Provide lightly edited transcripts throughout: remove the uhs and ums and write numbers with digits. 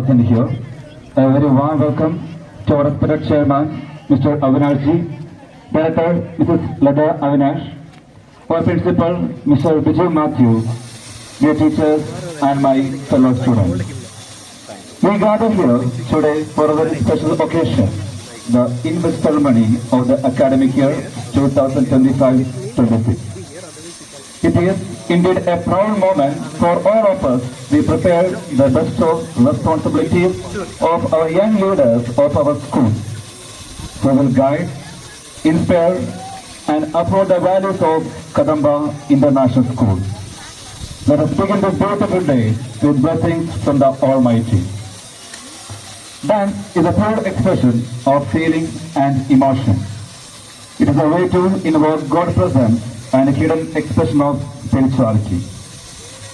present here. A very warm welcome to our respected chairman, Mr. Avinash Ji, Director, Mrs. Lada Avinash, our principal, Mr. Vijay Matthew, dear teachers and my fellow students. We gather here today for a very special occasion, the inaugural ceremony of the academic year 2025-26. It is indeed a proud moment for all of us. We prepare the best of responsibilities of our young leaders of our school, who will guide, inspire, and uphold the values of Kadamba International School. Let us begin this beautiful day with blessings from the Almighty. Dance is a pure expression of feeling and emotion. It is a way to invoke God's presence and a hidden expression of spirituality.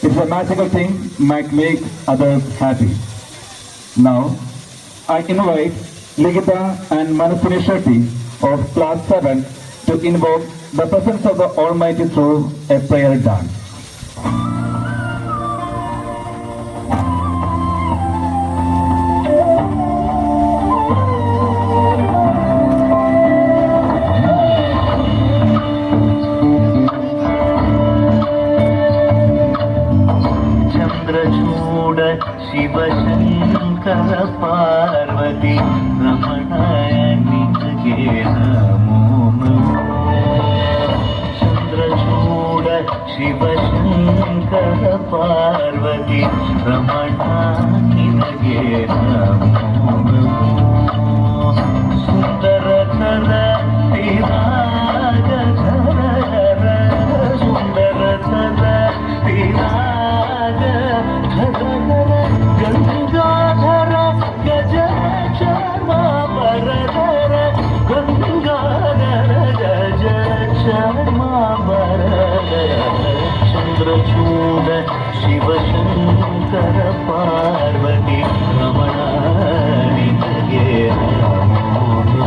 It's a magical thing might make others happy. Now, I invite Ligita and Manaswini Shetty of Class 7 to invoke the presence of the Almighty through a prayer dance. Shiv Shankar Parvati रमणाय निजगे नमो चंद्रचूड शिव शंकर पार्वती रमणाय निजगे नमो सुंदर कर विराज धर सुंदर कर विराज गंगाधर गज क्षमावरधर गंगाधर गज क्षमावरधर चंद्रचूड शिव शंकर पार्वती रमणाय निजगे नमो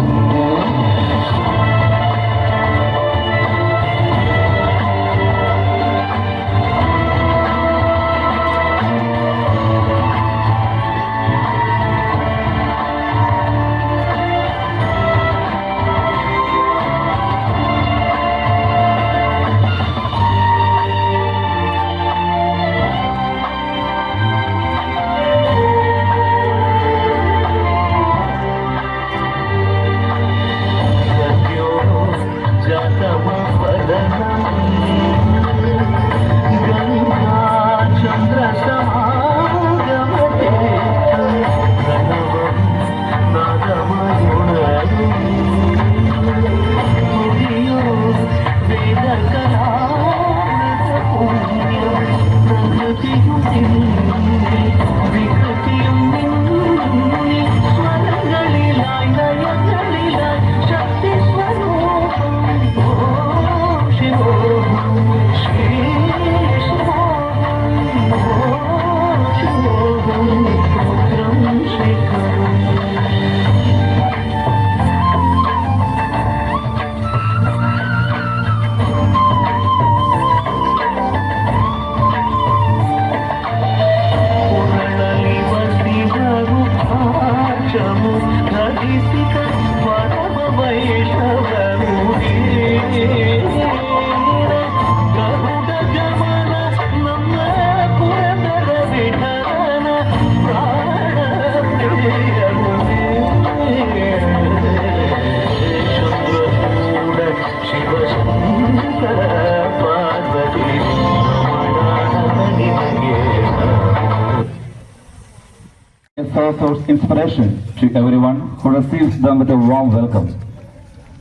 Source of inspiration to everyone who receives them with a warm welcome.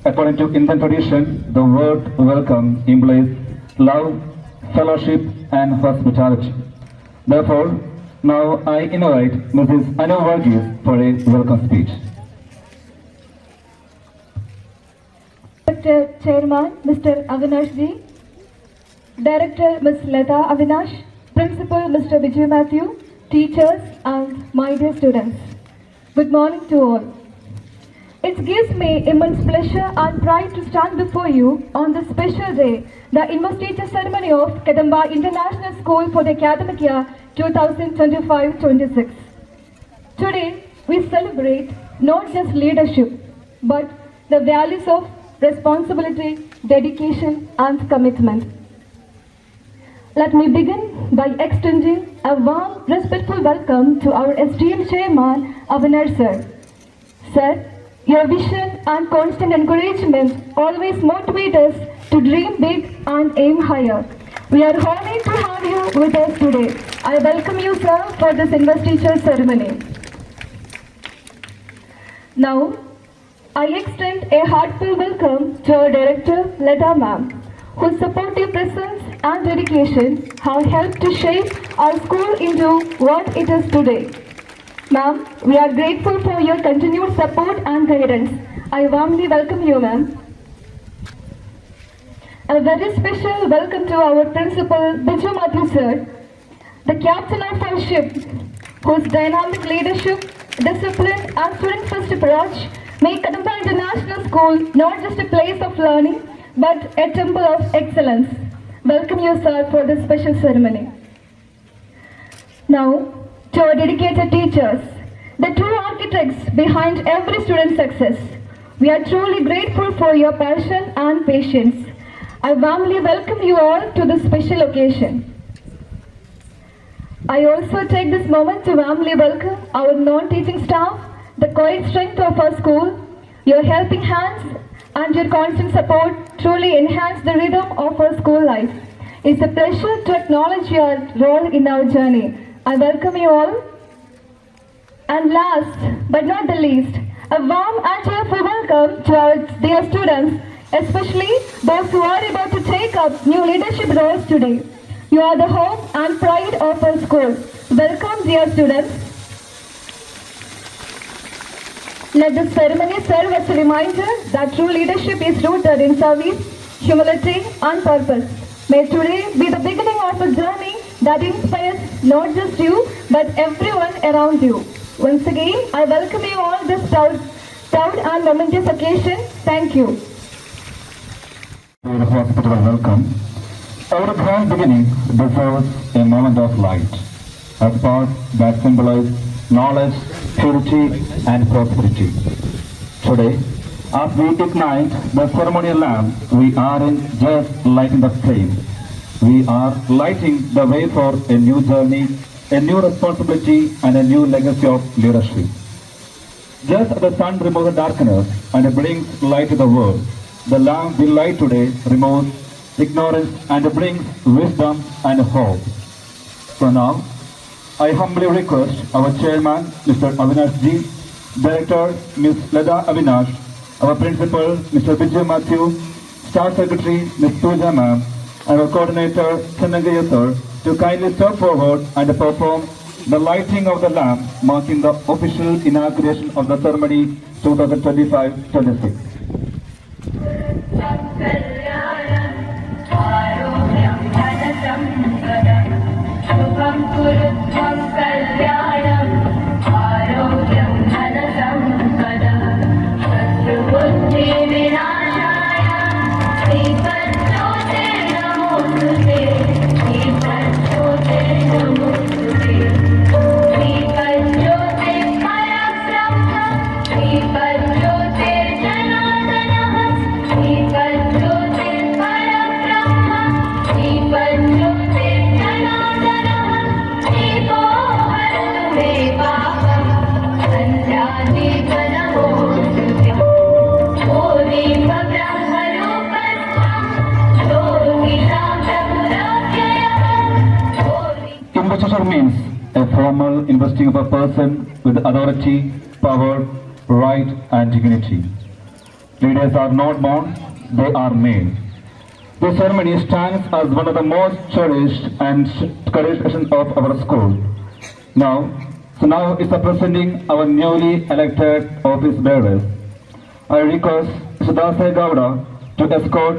According to Indian tradition, the word welcome implies love, fellowship, and hospitality. Therefore, now I invite Mrs. Anu Varghese for a welcome speech. Director Chairman Mr. Avinash Ji, Director Ms. Lada Avinash, Principal Mr. Vijay Matthew, teachers and my dear students. Good morning to all. It gives me immense pleasure and pride to stand before you on this special day, the investiture ceremony of Kadamba International School for the academic year 2025-26. Today, we celebrate not just leadership, but the values of responsibility, dedication, and commitment. Let me begin by extending a warm, respectful welcome to our esteemed chairman, Avinash sir. Sir, your vision and constant encouragement always motivate us to dream big and aim higher. We are honored to have you with us today. I welcome you, sir, for this investiture ceremony. Now, I extend a heartfelt welcome to our director, Lata ma'am, whose supportive presence and dedication have helped to shape our school into what it is today. Ma'am, we are grateful for your continued support and guidance. I warmly welcome you, ma'am. A very special welcome to our principal, Biju Matthew sir, the captain of our ship, whose dynamic leadership, discipline, and student-first approach make Kadampa International School not just a place of learning, but a temple of excellence. Welcome you, sir, for this special ceremony. Now, to our dedicated teachers, the true architects behind every student's success, we are truly grateful for your passion and patience. I warmly welcome you all to this special occasion. I also take this moment to warmly welcome our non-teaching staff, the quiet strength of our school. Your helping hands and your constant support truly enhance the rhythm of our school life. It's a pleasure to acknowledge your role in our journey. I welcome you all. And last but not the least, a warm and cheerful welcome to our dear students, especially those who are about to take up new leadership roles today. You are the hope and pride of our school. Welcome, dear students. Let this ceremony serve as a reminder that true leadership is rooted in service, humility, and purpose. May today be the beginning of a journey that inspires not just you, but everyone around you. Once again, I welcome you all this proud and momentous occasion. Thank you. A hospitable welcome. Our grand beginning deserves a moment of light, a spark that symbolizes knowledge, purity, and prosperity. Today, as we ignite the ceremonial lamp, we aren't just lighting the flame. We are lighting the way for a new journey, a new responsibility, and a new legacy of leadership. Just as the sun removes the darkness and brings light to the world, the lamp we light today removes ignorance and brings wisdom and hope. So now, I humbly request our chairman, Mr. Avinash Ji, director, Ms. Lata Avinash, our principal, Mr. Biju Matthew, staff secretary, Ms. Pooja ma'am, and our coordinator, Channangaya sir, to kindly step forward and perform the lighting of the lamp, marking the official inauguration of the ceremony 2025-26. शुभं कुरुत्वं कल्याणम् आरोग्यं धनसम्पदः शत्रुबुद्धिविनाशाय श्रीपञ्चोतिर्नमोऽस्तुते श्रीपञ्चोतिर्नमोऽस्तुते श्रीपञ्चोतिर्परब्रह्म श्रीपञ्चोतिर्जनार्दनः श्रीपञ्चोतिर्परब्रह्म श्रीपञ्चोतिर्जनार्दनः दीपो हरतु मे पापम् सन्ध्यादीपनमोऽस्तुते ओ दीपब्रह्मरूपस्थं योगिनां प्रभुराव्ययः Investiture means a formal investing of a person with authority, power, right, and dignity. Leaders are not born, they are made. This ceremony stands as one of the most cherished and cherished traditions of our school. Now is presenting our newly elected office bearers. I request Sudhasai Gowda to escort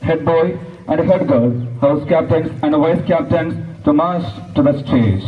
head boy and head girl, house captains and vice captains to march to the stage.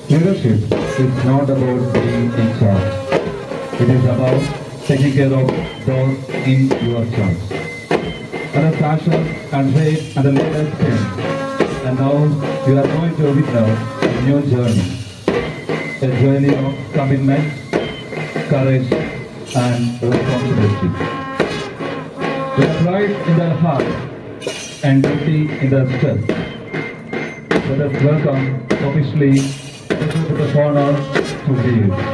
Leadership is not about being in charge. It is about taking care of those in your charge. And the passion and faith and the leaders came. And now you are going to witness a new journey. A journey of commitment, courage, and responsibility. With pride in their heart and duty in their chest. Let us welcome officially the honor to lead.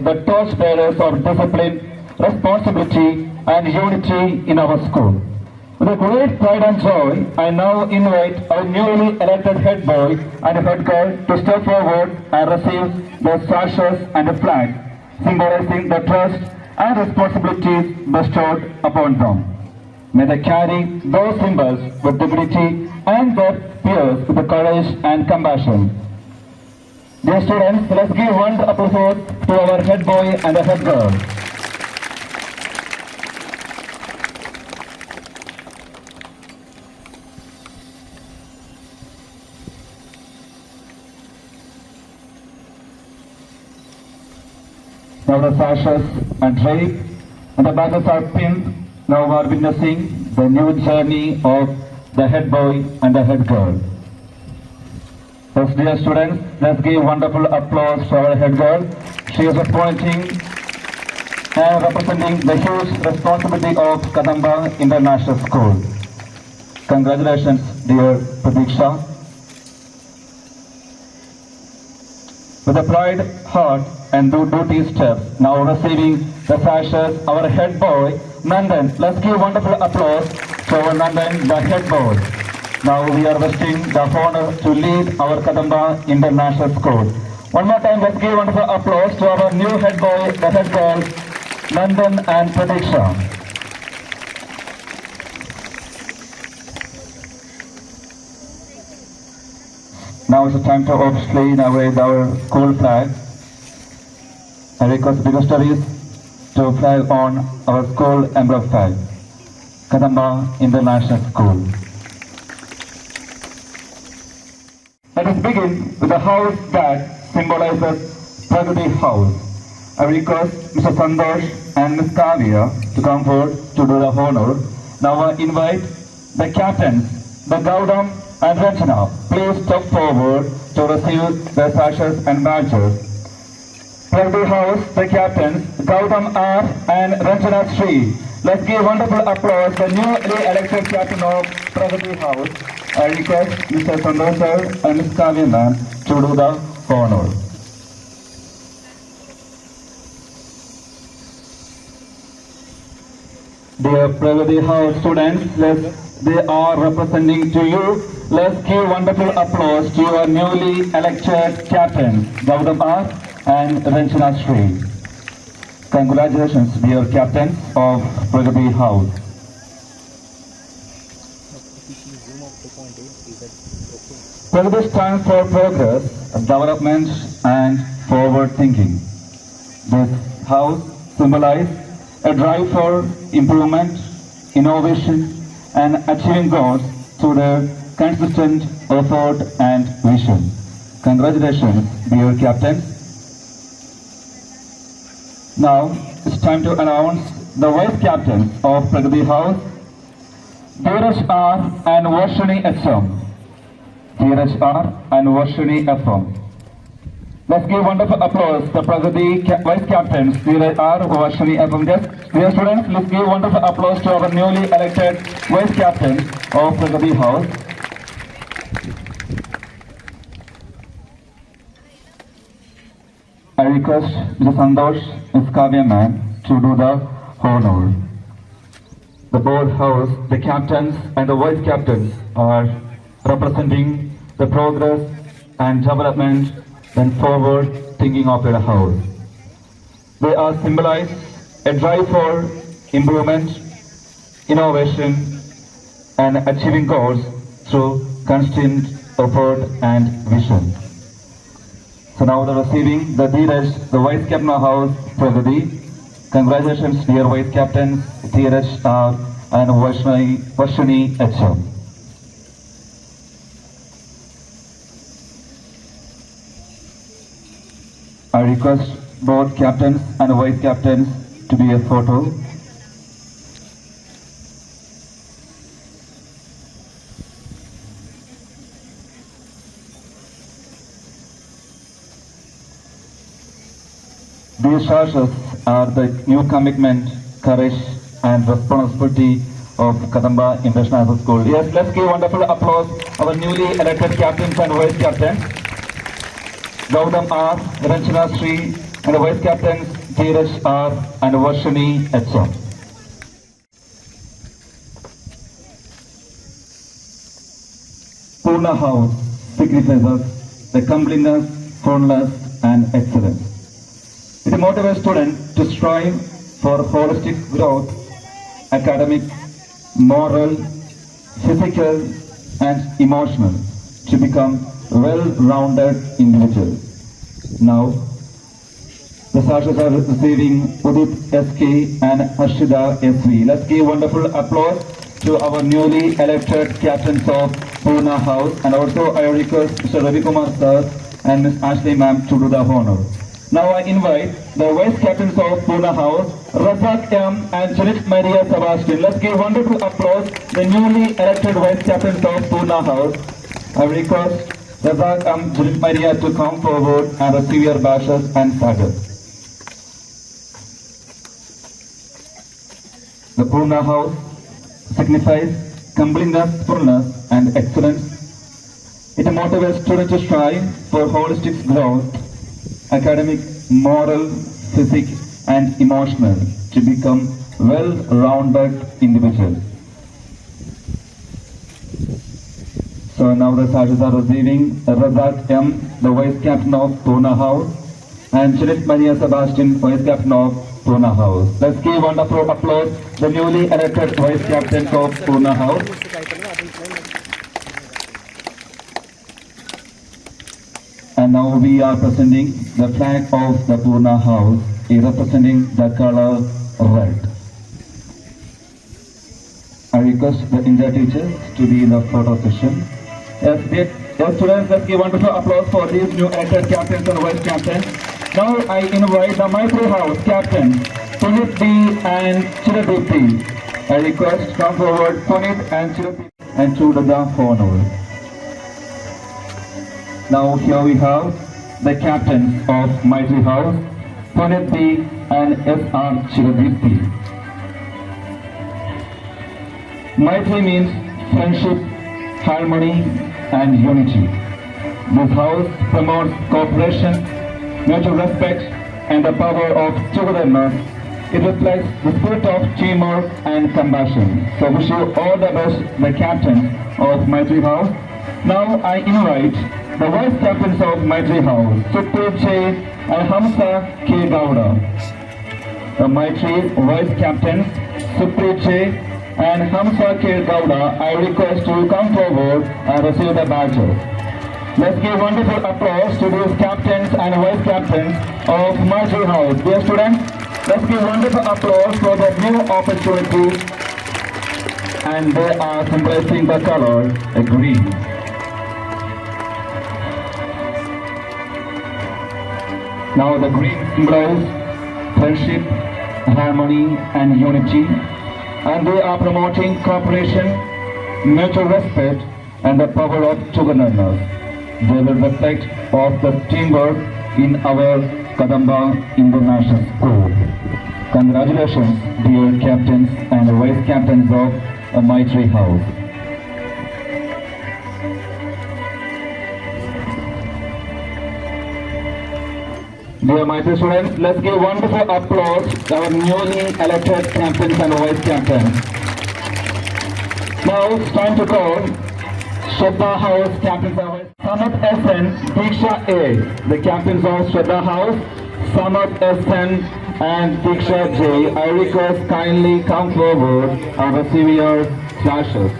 The torchbearers of discipline, responsibility, and unity in our school. With a great pride and joy, I now invite our newly elected head boy and head girl to step forward and receive their sashes and a flag, symbolizing the trust and responsibilities bestowed upon them. May they carry those symbols with dignity and their peers with courage and compassion. Dear students, let's give one applause to our head boy and head girl. Now the sashes and drape and the badges are pinned. Now we are witnessing the new journey of the head boy and the head girl. Yes, dear students, let's give wonderful applause to our head girl. She is appointing and representing the huge responsibility of Kadamba International School. Congratulations, dear Pradiksha. With a pride, heart, and duty steps, now receiving the sashes, our head boy, Nandan. Let's give wonderful applause to our Nandan, the head boy. Now we are vesting the honor to lead our Kadamba International School. One more time, let's give wonderful applause to our new head boy, the head girl, Nandan and Pradiksha. Now it's time to officially inaugurate our school flag. I request the studies to flag on our school emblem flag, Kadamba International School. Let us begin with the house that symbolizes Pragati House. I request Mr. Santosh and Ms. Kavya to come forward to do the honor. Now I invite the captains, the Gaudam and Ranjana. Please step forward to receive their sashes and badges. Pragati House, the captains, Gaudam R and Ranjana Sri. Let's give wonderful applause to the newly elected captain of Pragati House. I request Mr. Santosh sir and Ms. Kavya ma'am to do the honor. Dear Pragati House students, they are representing to you. Let's give wonderful applause to your newly elected captains, Gaudam R and Ranjana Sri. Congratulations, dear captains of Pragati House. Pragati stands for progress, development, and forward thinking. This house symbolizes a drive for improvement, innovation, and achieving goals through the consistent effort and vision. Congratulations, dear captains. Now it's time to announce the vice captains of Pragati House, Dheeraj R and Varshini HM. Dheeraj R and Varshini FM. Let's give wonderful applause to Pragati vice captains Dheeraj R, Varshini FM. Yes, dear students, let's give wonderful applause to our newly elected vice captains of Pragati House. I request Mr. Santosh Ms. Kavya ma'am to do the honor. The board house, the captains and the vice captains are representing the progress and development and forward thinking of the house. They are symbolize a drive for improvement, innovation, and achieving goals through constant effort and vision. So now they're receiving the Dheeraj, the vice captain of house, Pragati. Congratulations, dear vice captains, Dheeraj R and Varshini HM. I request both captains and vice captains to be a photo. These charges are the new commitment, courage, and responsibility of Kadamba International School. Yes, let's give wonderful applause our newly elected captains and vice captains. Gautam R, Ranchana Sri, and the vice captains Dheeraj R and Varshini HM. Purna House signifies the completeness, fullness, and excellence. It motivates students to strive for holistic growth, academic, moral, physical, and emotional to become well-rounded individuals. Now, the sachets are receiving Udit SK and Harshida SV. Let's give wonderful applause to our newly elected captains of Purna House, and also I request Mr. Ravi Kumar sir and Ms. Ashley ma'am to do the honor. Now I invite the vice captains of Purna House, Razak M and Janet Maria Sebastian. Let's give wonderful applause the newly elected vice captains of Purna House. I request Razak M, Janet Maria to come forward and receive your bashes and sagas. The Purna House signifies completeness, fullness, and excellence. It motivates students to strive for holistic growth, academic, moral, physical, and emotional to become well-rounded individuals. So now the sachets are receiving Razak M, the vice captain of Purna House, and Janet Maria Sebastian, vice captain of Purna House. Let's give wonderful applause the newly elected vice captains of Purna House. And now we are presenting the flag of the Purna House, is representing the color red. I request the India teachers to be in the photo session. Yes, students, let's give wonderful applause for these new elected captains and vice captains. Now I invite the Maitri House captain, Punit B and Chiradipti. I request come forward Punit and Chiradipti and to the honor. Now here we have the captains of Maitri House, Punit B and S.R. Chiradipti. Maitri means friendship, harmony, and unity. This house promotes cooperation, mutual respect, and the power of togetherness. It reflects the spirit of teamwork and compassion. So wish you all the best, the captains of Maitri House. Now I invite the vice captains of Maitri House, Sukhdev J and Hamsa K. Gowda. The Maitri vice captains, Sukhdev J and Hamsa K. Gowda, I request to come forward and receive the badges. Let's give wonderful applause to these captains and vice captains of Marjorie House. Dear students, let's give wonderful applause for the new opportunity, and they are symbolizing the color green. Now the green symbolizes friendship, harmony and unity, and they are promoting cooperation, mutual respect and the power of togetherness. They will reflect of the teamwork in our Kadamba International School. Congratulations, dear captains and vice captains of Maitri House. Dear Maitri students, let's give wonderful applause to our newly elected captains and vice captains. Now it's time to call Shraddha House captains and vice. Samat SN, Diksha A, the captains of Shraddha House, Samat SN and Diksha J. I request kindly come forward and receive your flashes.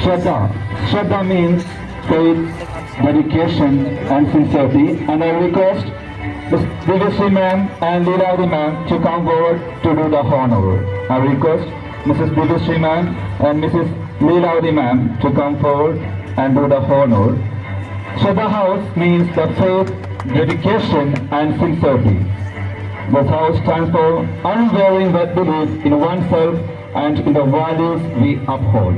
Shraddha means faith, dedication and sincerity, and I request Divishri ma'am and Leelavati ma'am to come forward to do the honor. I request Mrs. Divishri ma'am and Mrs. Leelavati ma'am to come forward and do the honor. Shraddha House means the faith, dedication and sincerity. This house stands for unwavering belief in oneself and in the values we uphold.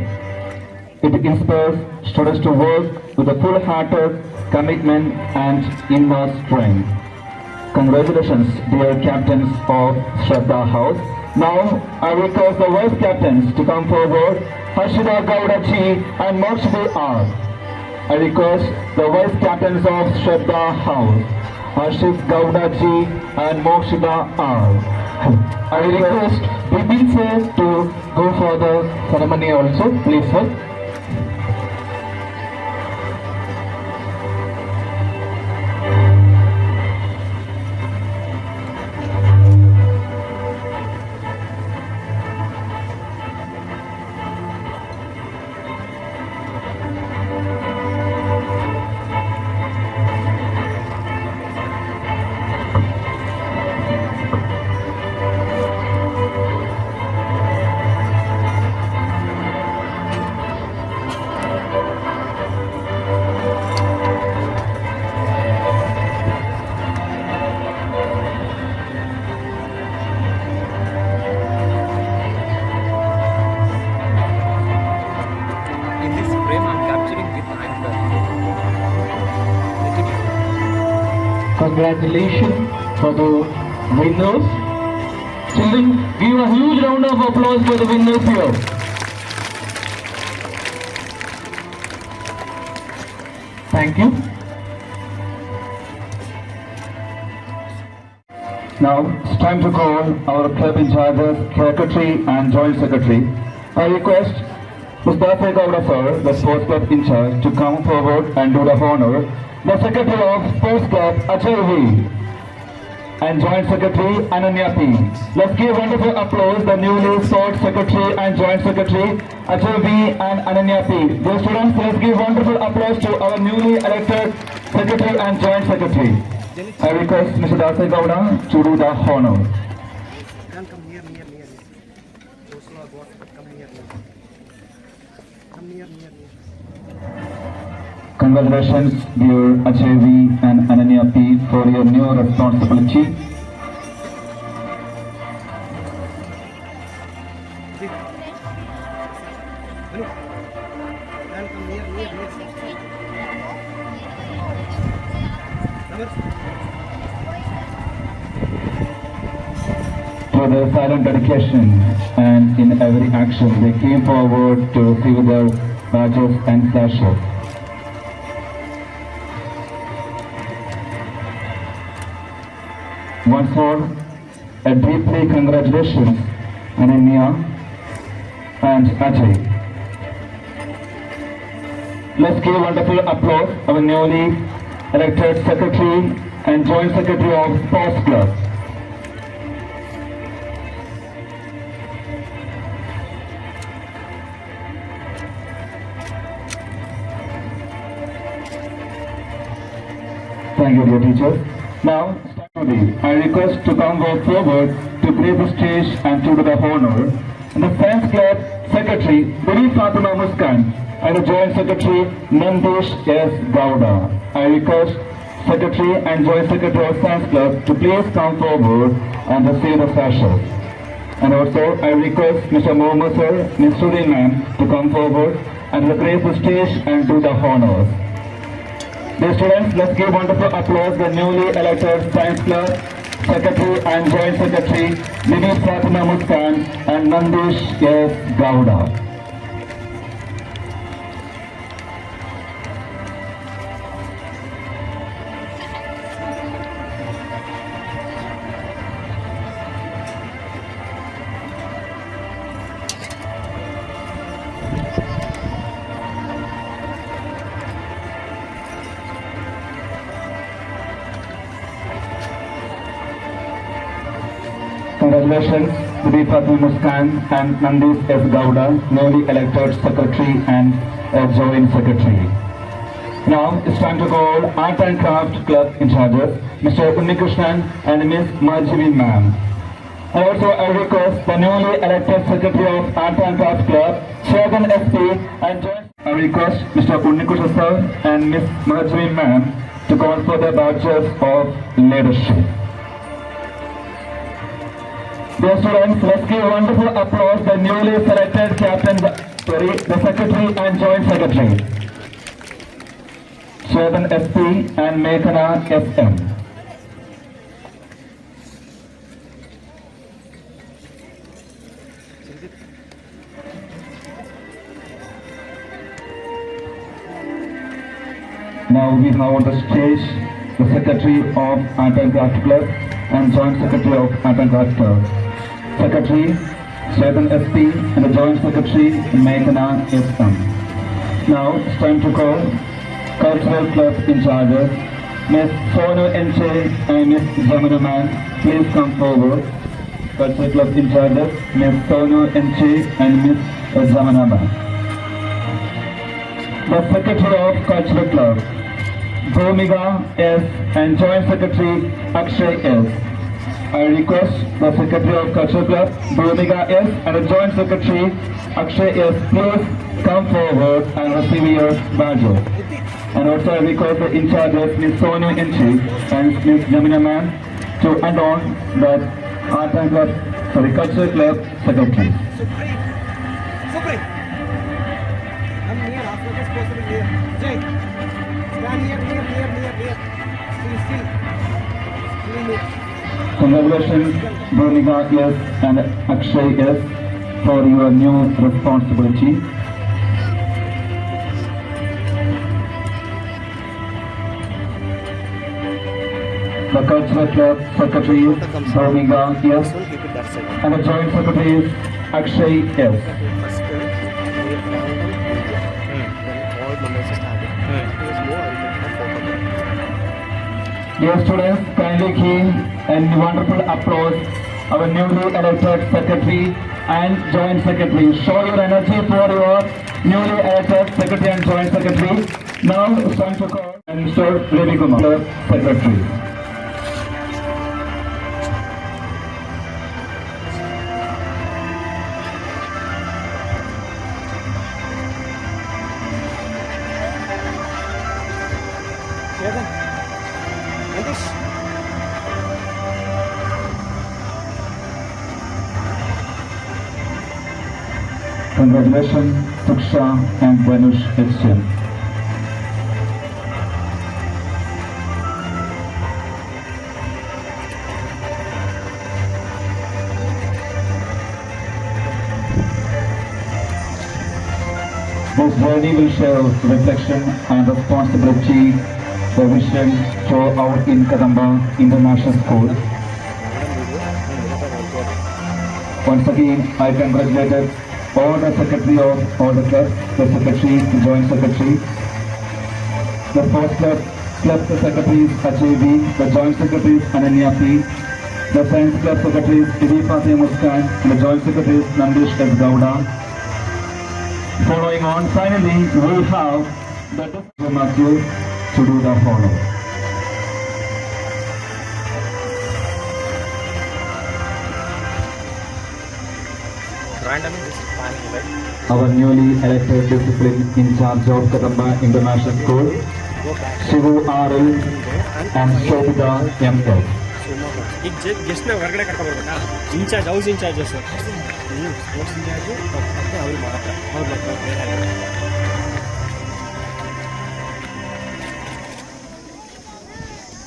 It inspires students to work with a full-hearted commitment and inner strength. Congratulations, dear captains of Shraddha House. Now, I request the vice captains to come forward, Harshita Gowda Ji and Mokshdi R. I request the vice captains of Shraddha House, Harshit Gowda Ji and Mokshida R. I request Bipin sir to go for the ceremony also, please sir. In this frame, I'm capturing with angle. Congratulations for the winners. Children, give a huge round of applause for the winners here. Thank you. Now it's time to call our club in charges, secretary and joint secretary. I request Mustafa Gowda sir, the sports club in charge, to come forward and do the honor. The secretary of sports club, Ajay V. and joint secretary, Ananya P. Let's give wonderful applause the newly sports secretary and joint secretary, Ajay V. and Ananya P. Dear students, let's give wonderful applause to our newly elected secretary and joint secretary. I request Mr. Dasai Gowda to do the honor. Come near. Those who are God, come near. Come near. Congratulations, dear Ajay V. and Ananya P. for your new responsibility. And come near. For their silent dedication and in every action, they came forward to receive their badges and sashes. Once more, a deeply congratulations, Ananya and Ajay. Let's give wonderful applause our newly elected secretary and joint secretary of Sports Club. Thank you, dear teachers. Now, I request to come forward to grace the stage and to do the honor. And the Science Club Secretary, Buri Fatima Muskan, and the Joint Secretary, Nandish S. Gowda. I request Secretary and Joint Secretary of Science Club to please come forward and receive the sashes. And also, I request Mr. Mohammed sir, Ms. Suri ma'am to come forward and grace the stage and do the honors. Dear students, let's give wonderful applause the newly elected Science Club Secretary and Joint Secretary, Buri Fatima Muskan and Nandish S. Gowda. Congratulations to the Fatima Muskan and Nandish S. Gowda, newly elected Secretary and Joint Secretary. Now it's time to call Art and Craft Club in charges, Mr. Unnikrishnan and Ms. Marjorie ma'am. And also I request the newly elected Secretary of Art and Craft Club, Chairman SP and Joint. I request Mr. Unnikrishnan sir and Ms. Marjorie ma'am to call for the badges of leadership. Dear students, let's give wonderful applause the newly selected captain, the secretary and joint secretary, Chairman SP and Meghana SM. Now we have on the stage the secretary of Art and Craft Club and joint secretary of Art and Craft Club. Secretary, Chairman SP and the Joint Secretary, Meghana SM. Now it's time to call Cultural Club in charge, Ms. Sonu Enche and Ms. Jamuna Man. Please come forward. Cultural Club in charge, Ms. Sonu Enche and Ms. Jamuna Man. The Secretary of Cultural Club, Bhumika S and Joint Secretary, Akshay S. I request the Secretary of Culture Club, Bhumika S, and the Joint Secretary, Akshay S, please come forward and receive your badges. And also I request the in charges, Ms. Sonu Enchi and Ms. Jamina Man, to add on the Art and Club, Culture Club Secretary. Supri! Come near, as much as possible here. Jay! Stand near. Still. Congratulations, Bhumika S and Akshay S, for your new responsibility. The Cultural Club Secretary is Bhumika S and the Joint Secretary is Akshay S. First, we have found then all numbers started. There is more, Dear students, kindly give a wonderful applause our newly elected Secretary and Joint Secretary. Show your energy for your newly elected Secretary and Joint Secretary. Now it's time to call Mr. Ravi Kumar, Secretary. Congratulations, Suksha and Vanush HM. This journey will show reflection and responsibility, the vision throughout in Kadamba International School. Once again, I congratulated all the secretary of all the clubs, the secretary, the joint secretary, the first club secretaries HAV, the joint secretaries Ananya P, the science club secretaries Buri Fatima Muskan, and the joint secretaries Nandish S. Gowda. Following on, finally, we have the Matthew to do the follow. Randomly this is planning, right? our newly elected discipline in charge of Kadamba International School, Go back. Shivu R.L. and Shobita M.S. ಈಗ ಗೆಸ್ಟ್ನ ಹೊರಗಡೆ ಕರ್ಕೊಂಡ್ಬರ್ಬೇಕಾ incharge house ಇನ್ಚಾರ್ಜಸ್ sports incharge ಮತ್ತು ಅವ್ರು ಮಾತ್ರ ಅವ್ರು ಬರ್ತಾರೆ ಬೇರೆ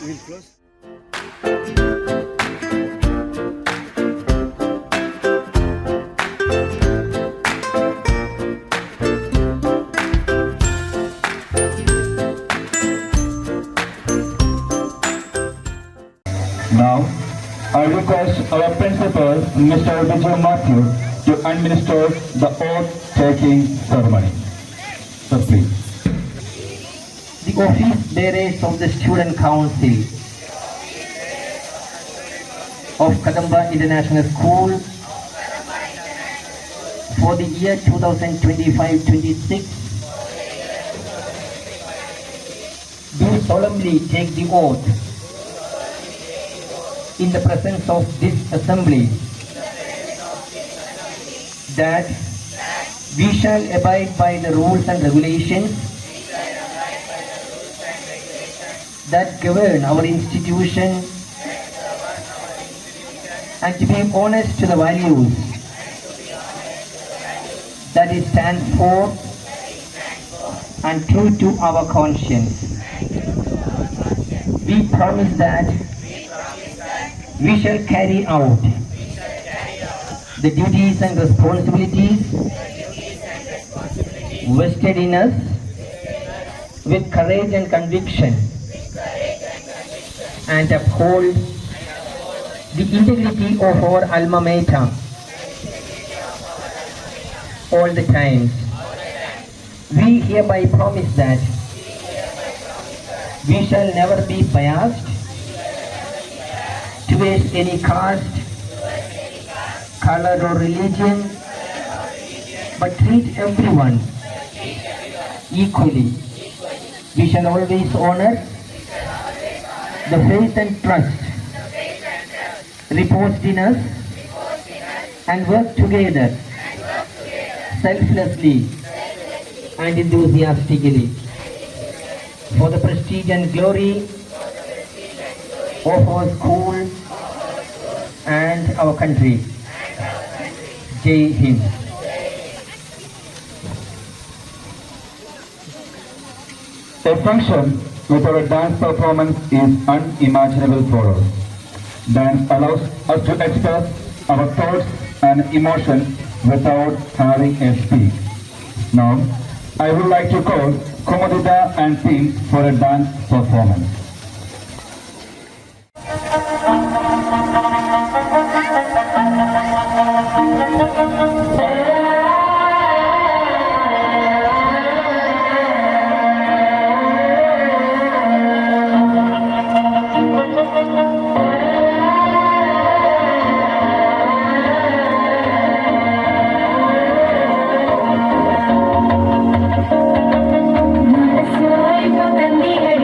will close Now, I request our principal, Mr. Vijay Matthew, to administer the oath-taking ceremony. Sir, please. The office bearers of the Student Council of Kadamba International School for the year 2025-26 do solemnly take the oath in the presence of this assembly that we shall abide by the rules and regulations that govern our institution and to be honest to the values that it stands for and true to our conscience. We promise that we shall carry out the duties and responsibilities vested in us with courage and conviction and uphold the integrity of our alma mater all the times. We hereby promise that we shall never be biased towards any caste, color or religion, but treat everyone equally. We shall always honor the faith and trust reposed in us and work together selflessly and enthusiastically for the prestige and glory of our school and our country. Jai Hind. A function without a dance performance is unimaginable for us. Dance allows us to express our thoughts and emotions without having a speech. Now, I would like to call Kumudita and team for a dance performance. മനസ്സായി പകർന്നിടയിൽ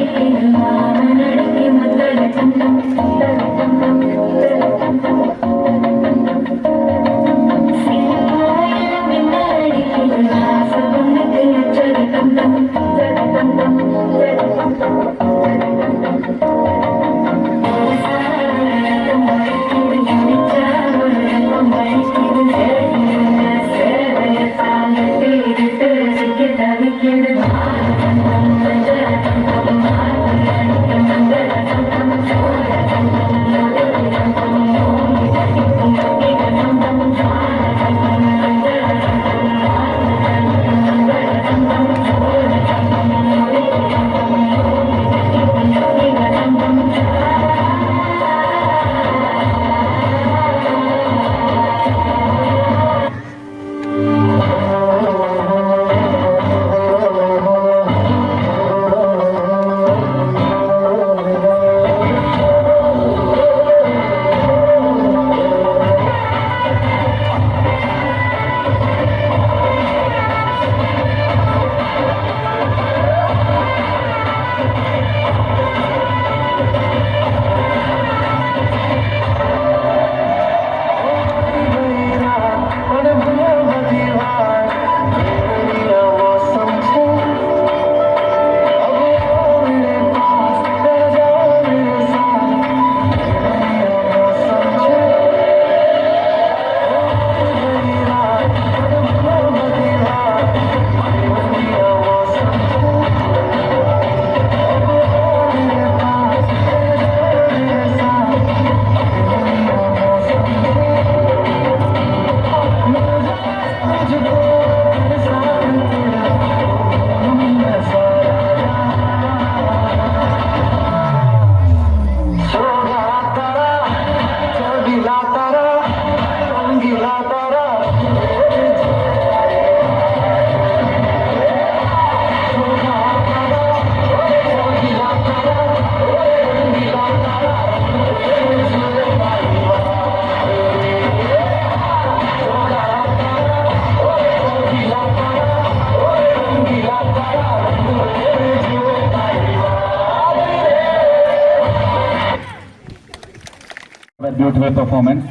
A beautiful performance.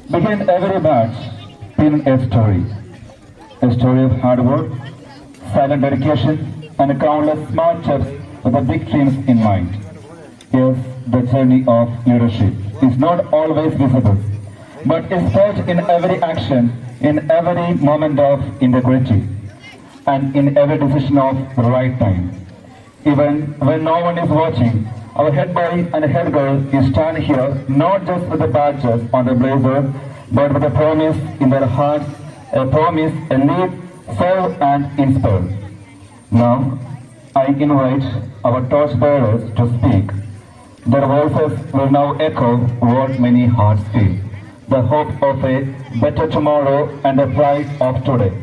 Behind every badge, been a story. A story of hard work, silent dedication, and countless small steps with the big dreams in mind. Yes, the journey of leadership is not always visible, but is felt in every action, in every moment of integrity, and in every decision of the right time. Even when no one is watching, our head boy and head girl is stand here not just with the badges on the blazer, but with a promise in their hearts, a promise, a lead, serve and inspire. Now, I invite our torch bearers to speak. Their voices will now echo what many hearts feel. The hope of a better tomorrow and the pride of today.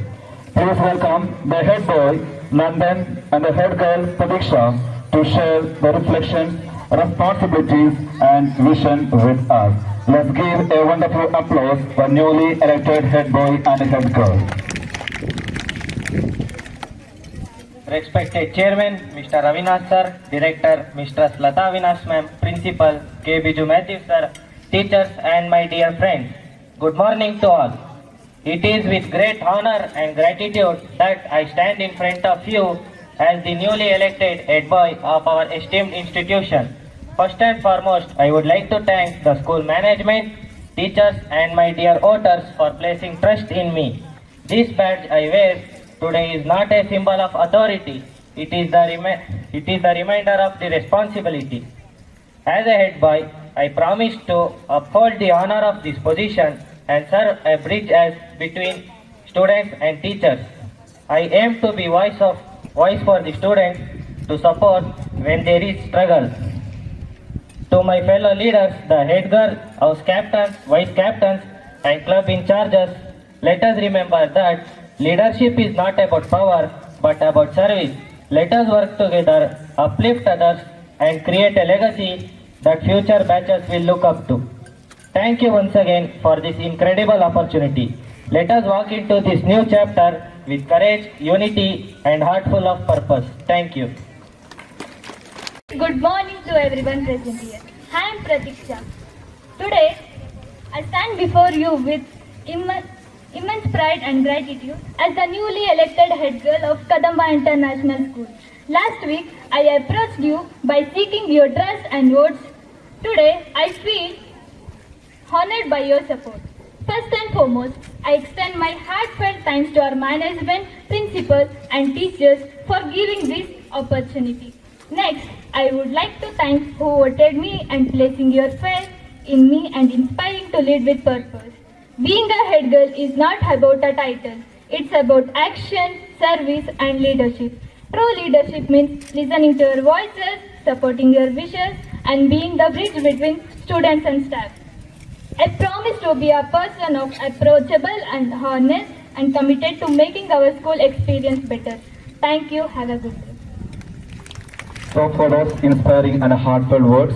Please welcome the head boy, Nandan, and the head girl, Pradiksha, to share the reflections, responsibilities, and vision with us. Let's give a wonderful applause for newly elected head boy and head girl. Respected Chairman, Mr. Avinash Sir, Director, Mr. Lata Avinash Ma'am, Principal, K. Biju Matthew Sir, teachers and my dear friends. Good morning to all. It is with great honor and gratitude that I stand in front of you as the newly elected head boy of our esteemed institution. First and foremost, I would like to thank the school management, teachers and my dear voters for placing trust in me. This badge I wear today is not a symbol of authority, it is the reminder of the responsibility. As a head boy, I promise to uphold the honor of this position and serve a bridge as between students and teachers. I aim to be voice for the students to support when there is struggle. To my fellow leaders, the head girl, house captains, vice captains and club in charges, let us remember that leadership is not about power but about service. Let us work together, uplift others and create a legacy that future batches will look up to. Thank you once again for this incredible opportunity. Let us walk into this new chapter with courage, unity and heart full of purpose. Thank you. Good morning to everyone present here. I am Pratiksha. Today, I stand before you with immense pride and gratitude as the newly elected head girl of Kadamba International School. Last week, I approached you by seeking your trust and votes. Today, I feel honored by your support. First and foremost, I extend my heartfelt thanks to our management, principal and teachers for giving this opportunity. Next, I would like to thank who voted me and placing your faith in me and inspiring to lead with purpose. Being a head girl is not about a title. It's about action, service and leadership. True leadership means listening to your voices, supporting your wishes and being the bridge between students and staff. I promise to be a person of approachable and honest and committed to making our school experience better. Thank you. Have a good day. So for those inspiring and heartfelt words,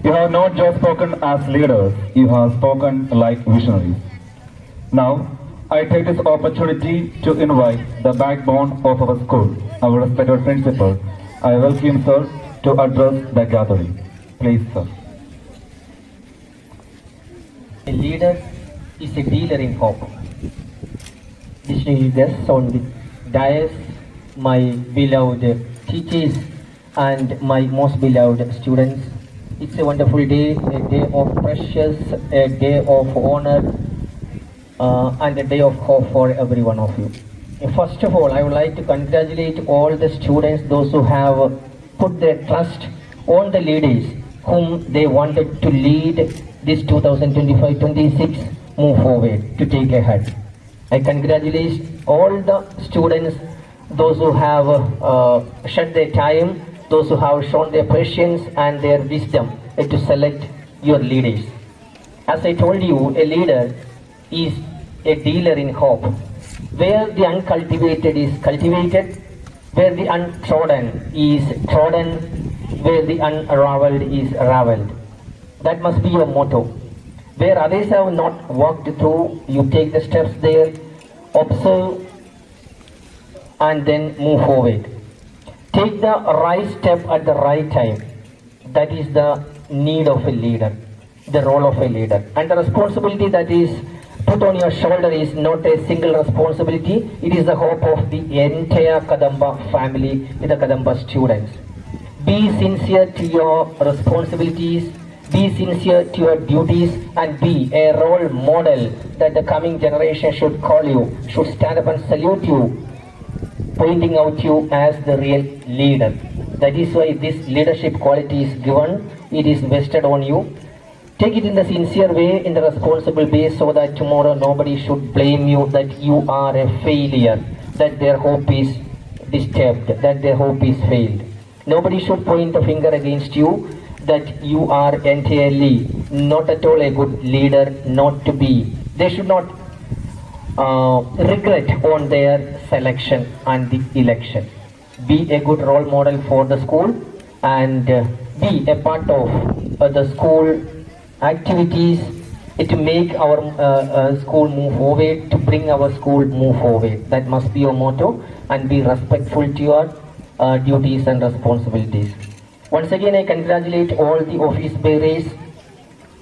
you have not just spoken as leaders, you have spoken like visionaries. Now, I take this opportunity to invite the backbone of our school, our respected principal. I welcome him, sir, to address the gathering. Please, sir. A leader is a dealer in hope. Distinguished guests on the dais, my beloved teachers and my most beloved students. It's a wonderful day, a day of precious, a day of honor and a day of hope for every one of you. First of all, I would like to congratulate all the students, those who have put their trust on the leaders whom they wanted to lead this 2025-26 move forward to take ahead. I congratulate all the students, those who have shed their time, those who have shown their patience and their wisdom to select your leaders. As I told you, a leader is a dealer in hope. Where the uncultivated is cultivated, where the untrodden is trodden, where the unraveled is raveled. That must be your motto. Where others have not walked through, you take the steps there, observe and then move forward. Take the right step at the right time. That is the need of a leader. the role of a leader. And the responsibility that is put on your shoulder is not a single responsibility, it is the hope of the entire Kadamba family with the Kadamba students. Be sincere to your responsibilities, be sincere to your duties, and be a role model that the coming generation should call you, should stand up and salute you, pointing out you as the real leader. That is why this leadership quality is given, it is vested on you. Take it in the sincere way, in the responsible way, so that tomorrow nobody should blame you that you are a failure, that their hope is disturbed, that their hope is failed. Nobody should point the finger against you that you are entirely not at all a good leader, not to be. They should not regret on their selection and the election. Be a good role model for the school and be a part of the school activities to make our school move forward, to bring our school move forward. That must be your motto, and be respectful to your duties and responsibilities. Once again, I congratulate all the office bearers.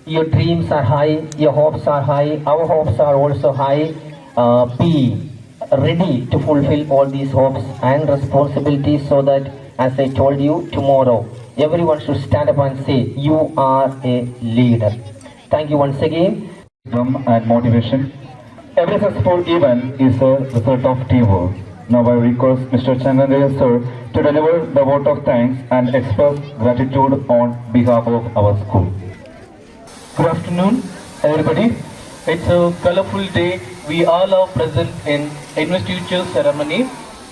Your dreams are high, your hopes are high, our hopes are also high. Be ready to fulfill all these hopes and responsibilities so that, as I told you, tomorrow everyone should stand up and say, you are a leader. Thank you once again. Wisdom and motivation. Every successful event is a result of teamwork. Now I request Mr. Chandraya sir to deliver the vote of thanks and express gratitude on behalf of our school. Good afternoon, everybody. It's a colorful day. We all are present in investiture ceremony.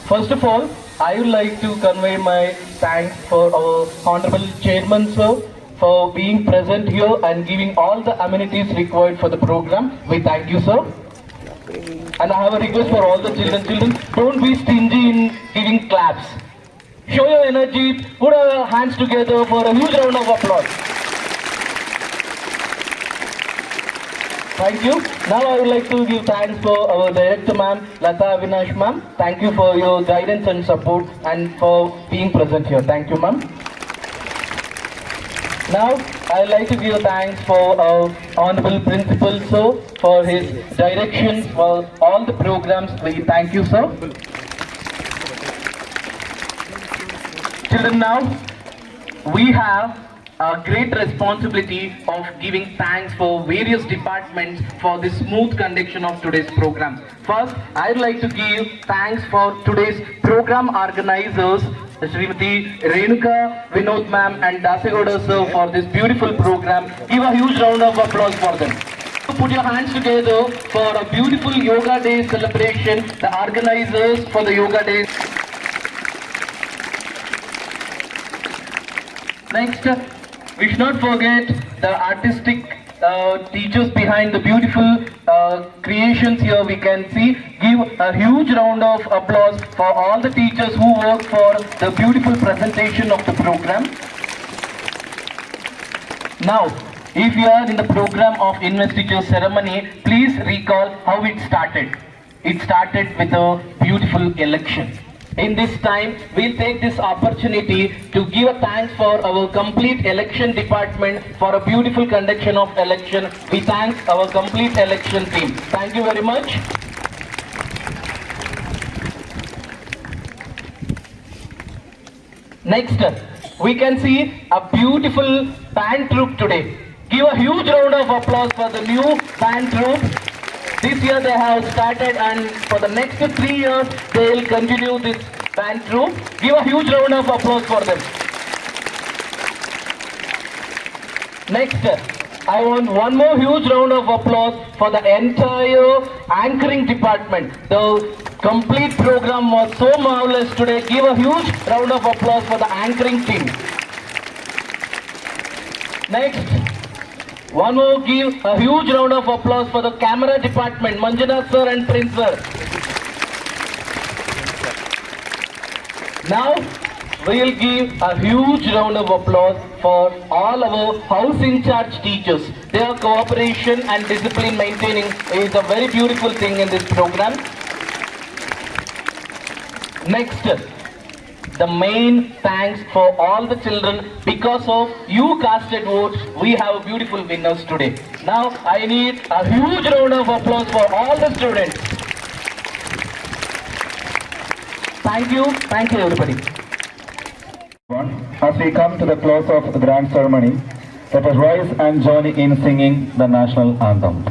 First of all, I would like to convey my thanks for our Honorable Chairman sir for being present here and giving all the amenities required for the program. We thank you, sir. And I have a request for all the children. Don't be stingy in giving claps. Show your energy. Put our hands together for a huge round of applause. Thank you. Now I would like to give thanks for our director ma'am, Lata Avinash ma'am. Thank you for your guidance and support and for being present here. Thank you ma'am. Now I would like to give thanks for our honorable principal sir for his directions for all the programs. We thank you sir. Children, now we have a great responsibility of giving thanks for various departments for the smooth conduction of today's program. First, I would like to give thanks for today's program organizers, Srimati Renuka, Vinod ma'am and Dasegoda sir for this beautiful program. Give a huge round of applause for them. Put your hands together for a beautiful Yoga Day celebration, the organizers for the Yoga Day. Next, we should not forget the artistic teachers behind the beautiful creations here we can see. Give a huge round of applause for all the teachers who work for the beautiful presentation of the program. Now, if you are in the program of investiture ceremony, please recall how it started. It started with a beautiful election. In this time, we'll take this opportunity to give a thanks for our complete election department for a beautiful conduction of election. We thank our complete election team. Thank you very much. Next, we can see a beautiful band troupe today. Give a huge round of applause for the new band troupe. This year they have started and for the next 3 years they will continue this band troupe. Give a huge round of applause for them. Next, I want one more huge round of applause for the entire anchoring department. The complete program was so marvelous today. Give a huge round of applause for the anchoring team. Next, one more, give a huge round of applause for the camera department, Manjuna sir and Prince sir. Now, we will give a huge round of applause for all our house in charge teachers. Their cooperation and discipline maintaining is a very beautiful thing in this program. Next, the main thanks for all the children. Because of you casted votes, we have beautiful winners today. Now I need a huge round of applause for all the students. Thank you everybody. As we come to the close of the grand ceremony, let us rise and join in singing the national anthem.